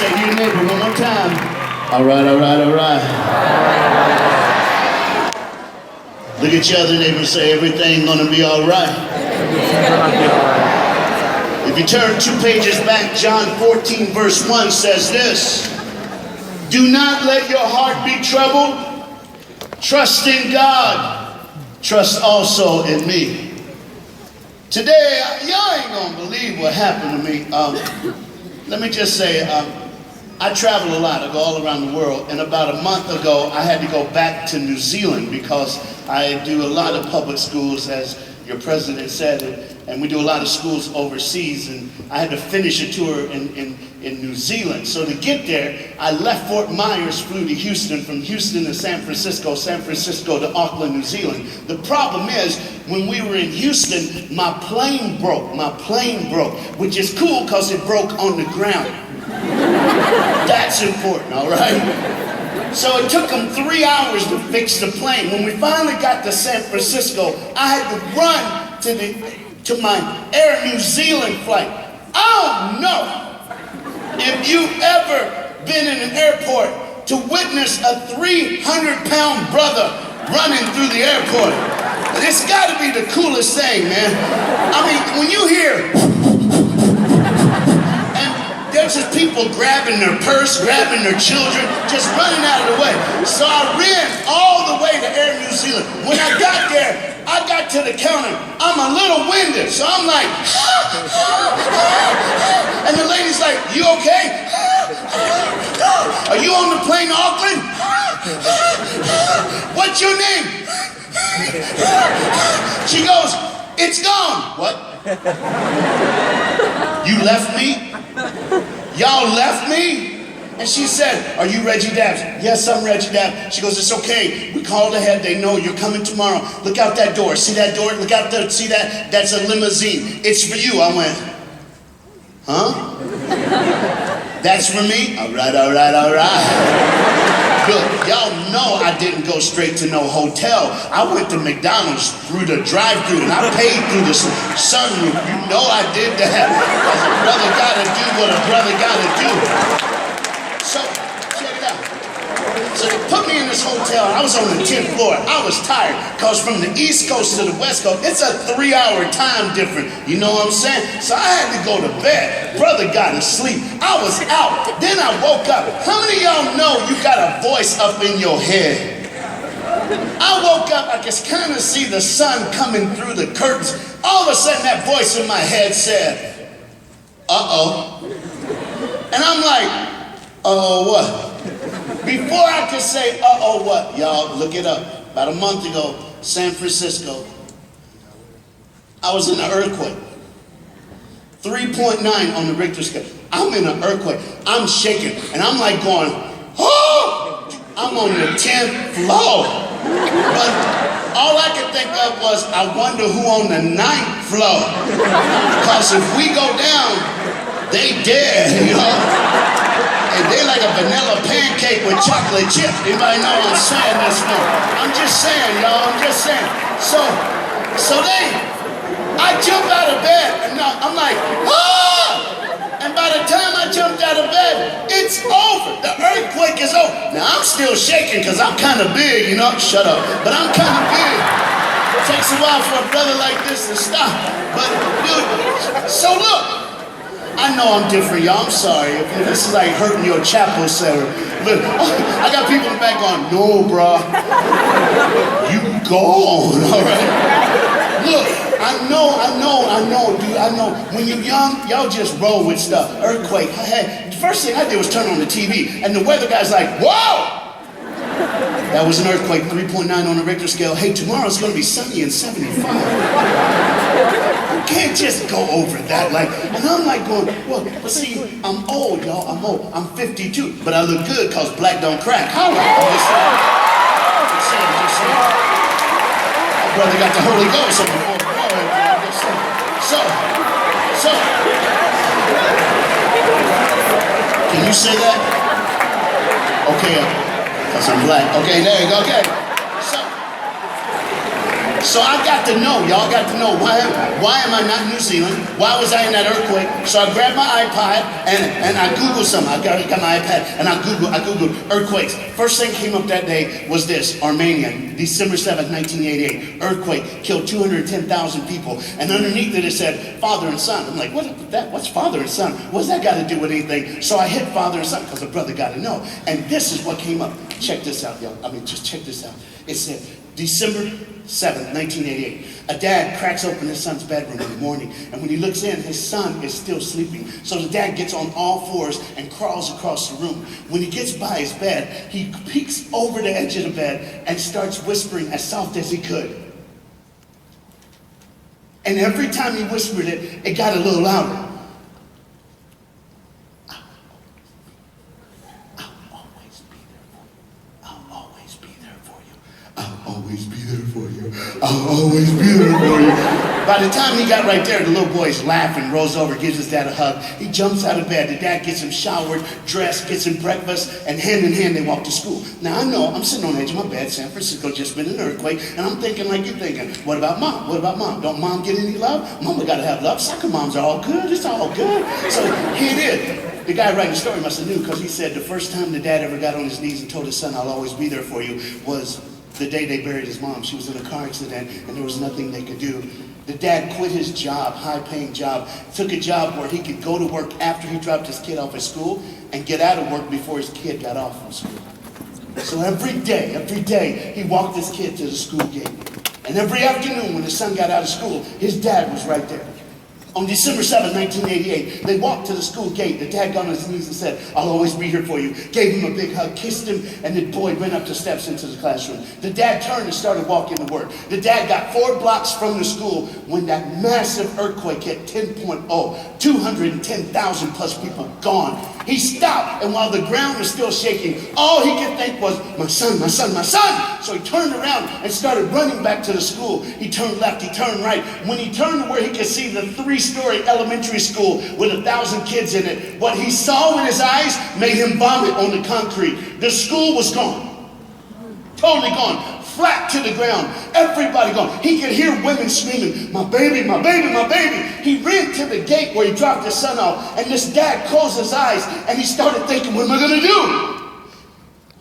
Say to your neighbor one more time. All right, all right, all right. Look at your other neighbor and say, everything gonna be all right. If you turn 2 pages back, John 14 verse 1 says this. Do not let your heart be troubled. Trust in God. Trust also in me. Today, y'all ain't gonna believe what happened to me. Let me just say, I travel a lot. I go all around the world. And about a month ago, I had to go back to New Zealand because I do a lot of public schools, as your president said, and we do a lot of schools overseas. And I had to finish a tour in New Zealand. So to get there, I left Fort Myers, flew to Houston, from Houston to San Francisco to Auckland, New Zealand. The problem is, when we were in Houston, my plane broke, which is cool because it broke on the ground. That's important, all right? So it took them 3 hours to fix the plane. When we finally got to San Francisco, I had to run to my Air New Zealand flight. I don't know if you've ever been in an airport to witness a 300-pound brother running through the airport. It's got to be the coolest thing, man. I mean, when you hear, and there's just people grabbing their purse, grabbing their children, just running out of the way. So I ran all the way to Air New Zealand. When I got there, I got to the counter. I'm a little winded, so I'm like, and the lady's like, you okay? Are you on the plane to Auckland? What's your name? She goes, it's gone. What? You left me? Y'all left me? And she said, are you Reggie Dabbs? Yes, I'm Reggie Dabbs. She goes, it's okay. We called ahead. They know you're coming tomorrow. Look out that door. See that door? Look out there. See that? That's a limousine. It's for you. I went, huh? That's for me? All right, all right, all right. Look, y'all know I didn't go straight to no hotel. I went to McDonald's through the drive-thru and I paid through the sunroof. You know I did that. Because a brother gotta do what a brother gotta do. So, check it out. So they put me in this hotel. I was on the 10th floor. I was tired because from the East Coast to the West Coast, it's a 3-hour time difference. You know what I'm saying? So I had to go to bed. Brother got to sleep. I was out. Then I woke up. How many of y'all know you got a voice up in your head? I woke up. I could kind of see the sun coming through the curtains. All of a sudden, that voice in my head said, uh-oh. And I'm like, uh-oh what? Before I could say, uh-oh what, y'all, look it up. About a month ago, San Francisco, I was in an earthquake. 3.9 on the Richter scale. I'm in an earthquake. I'm shaking, and I'm like going, oh! I'm on the 10th floor. But all I could think of was, I wonder who on the 9th floor. Because if we go down, they dead, you know? And they like a vanilla pancake with chocolate chip. Anybody know what I'm saying this morning? I'm just saying, y'all, I'm just saying. So I jump out of bed, and I'm like, ah! And by the time I jumped out of bed, it's over. The earthquake is over. Now, I'm still shaking because I'm kind of big, you know? Shut up. But I'm kind of big. It takes a while for a brother like this to stop. But, dude, so look. I know I'm different, y'all. I'm sorry. This is like hurting your chapel center. Look, I got people in the back going, no, bro. You gone, all right? Look, I know, dude. I know. When you're young, y'all just roll with stuff. Earthquake. Hey, the first thing I did was turn on the TV, and the weather guy's like, whoa! That was an earthquake, 3.9 on the Richter scale. Hey, tomorrow it's going to be sunny and 75. You can't just go over that. And I'm like going, well, see, I'm old, y'all. I'm old. I'm 52, but I look good because black don't crack. Holla. I'm just saying. My brother got the Holy Ghost on before the war. I'm just saying. So. Can you say that? Okay. Because I'm black. Okay, there you go. Okay. So, So I got to know, y'all got to know, why am I not in New Zealand? Why was I in that earthquake? So I grabbed my iPad and I Googled something. I got my iPad and I Googled earthquakes. First thing came up that day was this: Armenia, December 7th, 1988. Earthquake, killed 210,000 people. And underneath it said, Father and Son. I'm like, what's Father and Son? What's that got to do with anything? So I hit Father and Son because a brother got to know. And this is what came up. Check this out, y'all. Just check this out. It said, December 7th, 1988. A dad cracks open his son's bedroom in the morning, and when he looks in, his son is still sleeping. So the dad gets on all fours and crawls across the room. When he gets by his bed, he peeks over the edge of the bed and starts whispering as soft as he could. And every time he whispered it, it got a little louder. I'll always be there for you. By the time he got right there, the little boy's laughing, rolls over, gives his dad a hug. He jumps out of bed. The dad gets him showered, dressed, gets him breakfast, and hand in hand they walk to school. Now I know, I'm sitting on the edge of my bed, San Francisco just been an earthquake, and I'm thinking like you're thinking, what about mom? What about mom? Don't mom get any love? Mama gotta have love. Soccer moms are all good. It's all good. So here it is. The guy writing the story must have knew, because he said the first time the dad ever got on his knees and told his son, I'll always be there for you, was the day they buried his mom. She was in a car accident and there was nothing they could do. The dad quit his job, high-paying job, took a job where he could go to work after he dropped his kid off at school and get out of work before his kid got off from school. So every day, he walked his kid to the school gate. And every afternoon when his son got out of school, his dad was right there. On December 7, 1988, they walked to the school gate. The dad got on his knees and said, I'll always be here for you. Gave him a big hug, kissed him, and the boy went up the steps into the classroom. The dad turned and started walking to work. The dad got 4 blocks from the school when that massive earthquake hit 10.0, 210,000 plus people gone. He stopped, and while the ground was still shaking, all he could think was, my son, my son, my son. So he turned around and started running back to the school. He turned left, he turned right. When he turned to where he could see the 3-story elementary school with 1,000 kids in it, what he saw with his eyes made him vomit on the concrete. The school was gone. Totally gone. Flat to the ground. Everybody gone. He could hear women screaming, my baby, my baby, my baby. He ran to the gate where he dropped his son off, and this dad closed his eyes and he started thinking, what am I going to do?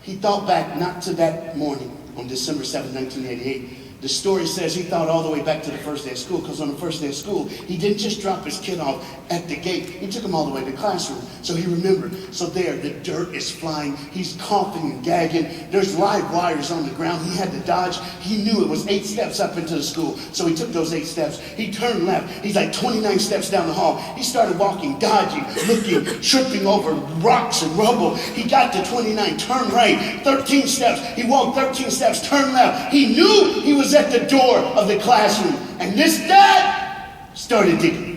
He thought back not to that morning on December 7, 1988. The story says he thought all the way back to the first day of school, because on the first day of school, he didn't just drop his kid off at the gate. He took him all the way to the classroom. So he remembered. So there, the dirt is flying. He's coughing and gagging. There's live wires on the ground. He had to dodge. He knew it was 8 steps up into the school. So he took those 8 steps. He turned left. He's like 29 steps down the hall. He started walking, dodging, looking, tripping over rocks and rubble. He got to 29, turned right, 13 steps. He walked 13 steps, turned left. He knew he was at the door of the classroom, and this dad started digging.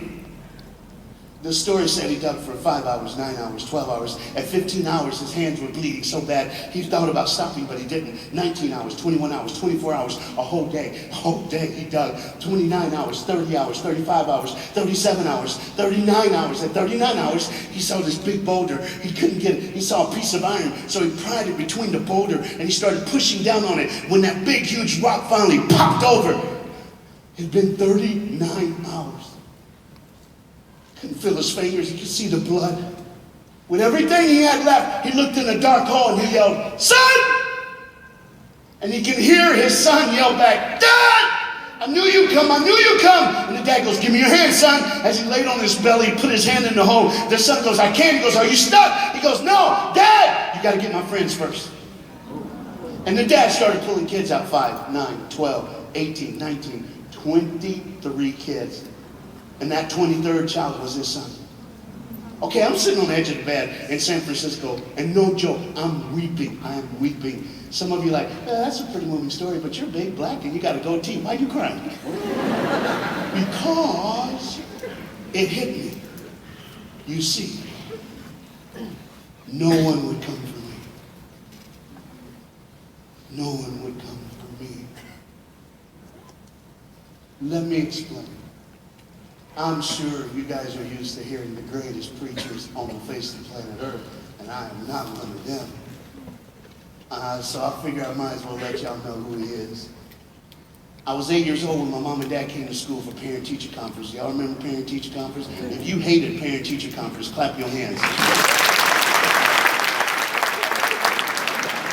The story said he dug for 5 hours, 9 hours, 12 hours. At 15 hours, his hands were bleeding so bad, he thought about stopping, but he didn't. 19 hours, 21 hours, 24 hours, a whole day he dug. 29 hours, 30 hours, 35 hours, 37 hours, 39 hours. At 39 hours, he saw this big boulder. He couldn't get it. He saw a piece of iron, so he pried it between the boulder, and he started pushing down on it. When that big, huge rock finally popped over, it had been 39 hours. Couldn't feel his fingers. He could see the blood. With everything he had left, he looked in the dark hole and he yelled, son! And he can hear his son yell back, Dad! I knew you'd come. I knew you'd come. And the dad goes, give me your hand, son. As he laid on his belly, he put his hand in the hole. The son goes, I can't. He goes, are you stuck? He goes, no, Dad! You got to get my friends first. And the dad started pulling kids out, 5, 9, 12, 18, 19, 23 kids. And that 23rd child was his son. Okay, I'm sitting on the edge of the bed in San Francisco, and no joke, I'm weeping. I am weeping. Some of you are like, that's a pretty moving story, but you're big, black, and you got a goatee. Why are you crying? Because it hit me. You see, no one would come for me. No one would come for me. Let me explain. I'm sure you guys are used to hearing the greatest preachers on the face of the planet Earth, and I am not one of them. So I figure I might as well let y'all know who he is. I was 8 years old when my mom and dad came to school for parent-teacher conference. Y'all remember parent-teacher conference? If you hated parent-teacher conference, clap your hands.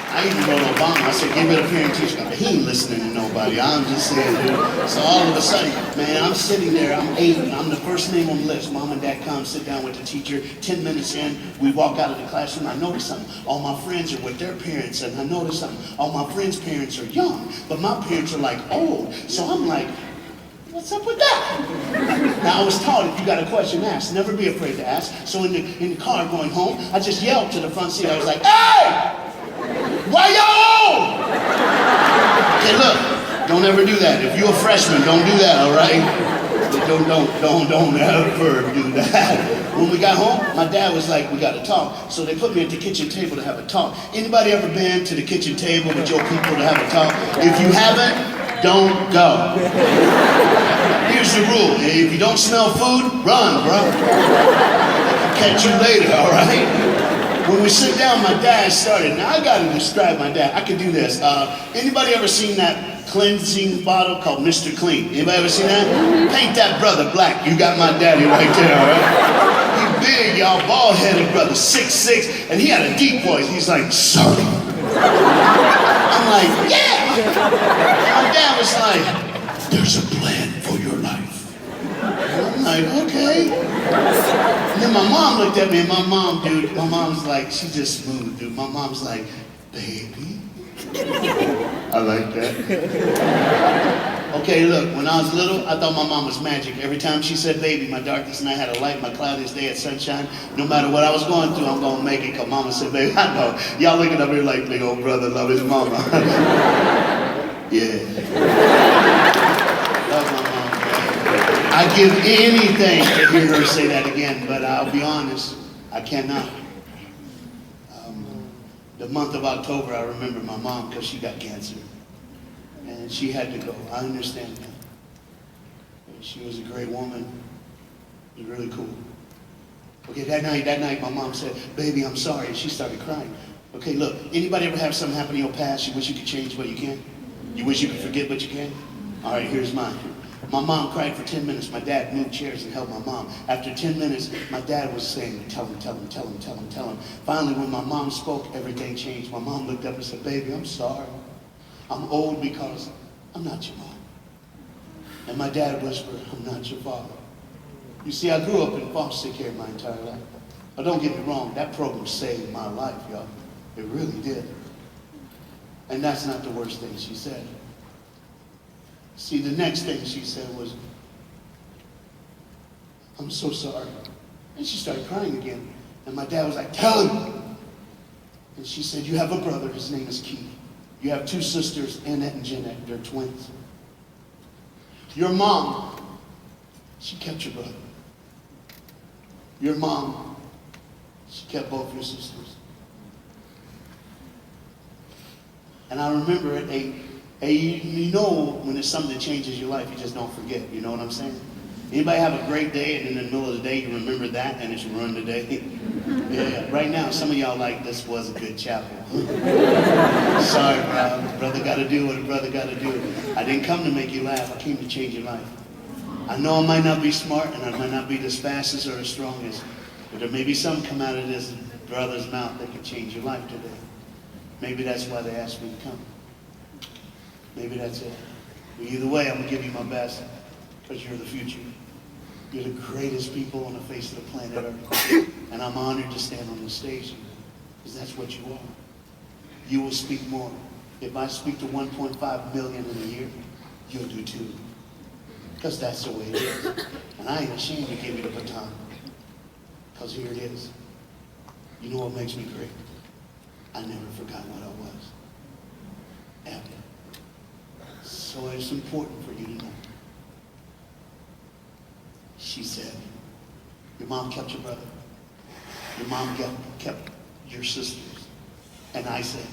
I even wrote Obama. I said, get rid of parent-teacher conference. He ain't listening to nobody. I'm just saying, dude. So all of a sudden, man, I'm sitting there. I'm 8. And I'm the first name on the list. Mom and dad come, sit down with the teacher. 10 minutes in, we walk out of the classroom. I notice something. All my friends are with their parents, and I notice something. All my friends' parents are young, but my parents are like old. So I'm like, what's up with that? Now I was taught if you got a question, ask. Never be afraid to ask. So in the car going home, I just yelled to the front seat. I was like, hey! Why y'all old? Okay, look, don't ever do that. If you're a freshman, don't do that, all right? Don't ever do that. When we got home, my dad was like, we got to talk. So they put me at the kitchen table to have a talk. Anybody ever been to the kitchen table with your people to have a talk? If you haven't, don't go. Here's the rule. If you don't smell food, run, bro. Catch you later, all right? When we sit down, my dad started. Now I gotta describe my dad. I can do this. Anybody ever seen that cleansing bottle called Mr. Clean? Anybody ever seen that? Paint that brother black. You got my daddy right there, all right? He's big, y'all, bald-headed brother, 6'6", and he had a deep voice. He's like, sorry. I'm like, yeah. My dad was like, there's a plan for your life. I'm like, okay. And then my mom looked at me, and my mom's like, she's just smooth, dude. My mom's like, baby. I like that. Okay, look, when I was little, I thought my mom was magic. Every time she said baby, my darkest night had a light, my cloudiest day had sunshine. No matter what I was going through, I'm gonna make it, because mama said baby. I know, y'all looking up here like big old brother love his mama. Yeah. Love my mom. I'd give anything to hear her say that again, but I'll be honest, I cannot. The month of October, I remember my mom because she got cancer. And she had to go. I understand that. And she was a great woman. It was really cool. Okay, that night, my mom said, baby, I'm sorry. And she started crying. Okay, look, anybody ever have something happen in your past you wish you could change but you can't? You wish you could forget but you can't? All right, here's mine. My mom cried for 10 minutes. My dad moved chairs and held my mom. After 10 minutes, my dad was saying, tell him. Finally, when my mom spoke, everything changed. My mom looked up and said, baby, I'm sorry. I'm old because I'm not your mom. And my dad whispered, I'm not your father. You see, I grew up in foster care my entire life. But don't get me wrong, that program saved my life, y'all. It really did. And that's not the worst thing she said. See, the next thing she said was, I'm so sorry. And she started crying again. And my dad was like, tell him. And she said, you have a brother, his name is Keith. You have 2 sisters, Annette and Jeanette, they're twins. Your mom, she kept your brother. Your mom, she kept both your sisters. And I remember at 8, you know when it's something that changes your life, you just don't forget, you know what I'm saying? Anybody have a great day and in the middle of the day you remember that and it's ruined the day? Yeah, right now some of y'all like, this was a good chapel. Sorry, brother gotta do what a brother gotta do. I didn't come to make you laugh, I came to change your life. I know I might not be smart and I might not be as fast as or as strong as, but there may be some come out of this brother's mouth that can change your life today. Maybe that's why they asked me to come. Maybe that's it. But either way, I'm going to give you my best because you're the future. You're the greatest people on the face of the planet Earth. And I'm honored to stand on this stage because that's what you are. You will speak more. If I speak to 1.5 million in a year, you'll do too. Because that's the way it is. And I ain't ashamed to give you the baton. Because here it is. You know what makes me great? I never forgot what I was. Ever. So it's important for you to know. She said, your mom kept your brother. Your mom kept your sisters. And I said,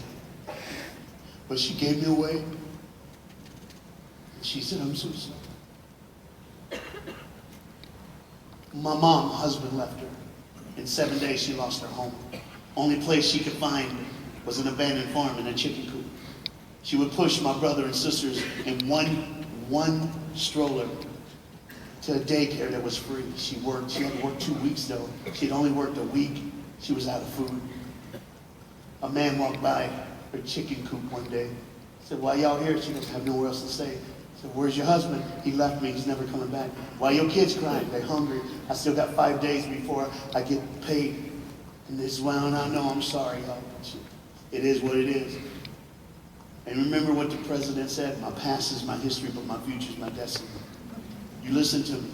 but she gave me away. And she said, I'm so sorry. My mom, husband left her. In 7 days, she lost her home. Only place she could find was an abandoned farm and a chicken coop. She would push my brother and sisters in one one stroller to a daycare that was free. She had worked 2 weeks though. She'd only worked a week. She was out of food. A man walked by her chicken coop one day. Said, why y'all here? She doesn't have nowhere else to stay. Said, where's your husband? He left me, he's never coming back. Why your kids crying? They're hungry. I still got 5 days before I get paid. And this is why I know I'm sorry, y'all. It is what it is. And remember what the president said, my past is my history, but my future is my destiny. You listen to me.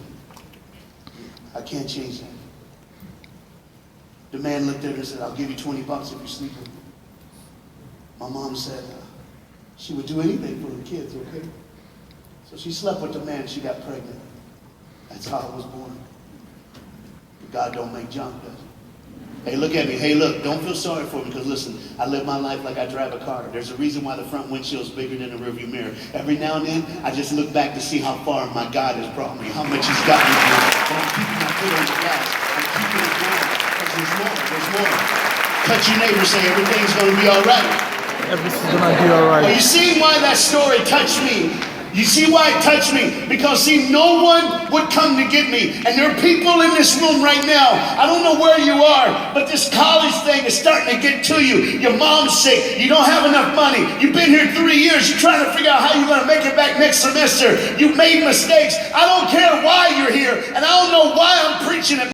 I can't change that. The man looked at her and said, I'll give you $20 if you sleep with me. My mom said she would do anything for her kids, okay? So she slept with the man and she got pregnant. That's how I was born. But God don't make junk, does he? Hey, look at me. Hey, look, don't feel sorry for me because listen, I live my life like I drive a car. There's a reason why the front windshield is bigger than the rearview mirror. Every now and then, I just look back to see how far my God has brought me, how much he's got me through. But I'm keeping my foot on the gas. I'm keeping it going because there's more. Touch your neighbor, say everything's going to be all right. Everything's going to be all right. Well, you see why that story touched me? You see why it touched me? Because see, no one would come to get me. And there are people in this room right now. I don't know where you are, but this college thing is starting to get to you. Your mom's sick. You don't have enough money. You've been here 3 years. You're trying to figure out how you're going to make it back next semester. You've made mistakes. I don't care why you're here, and I don't know why I'm preaching it.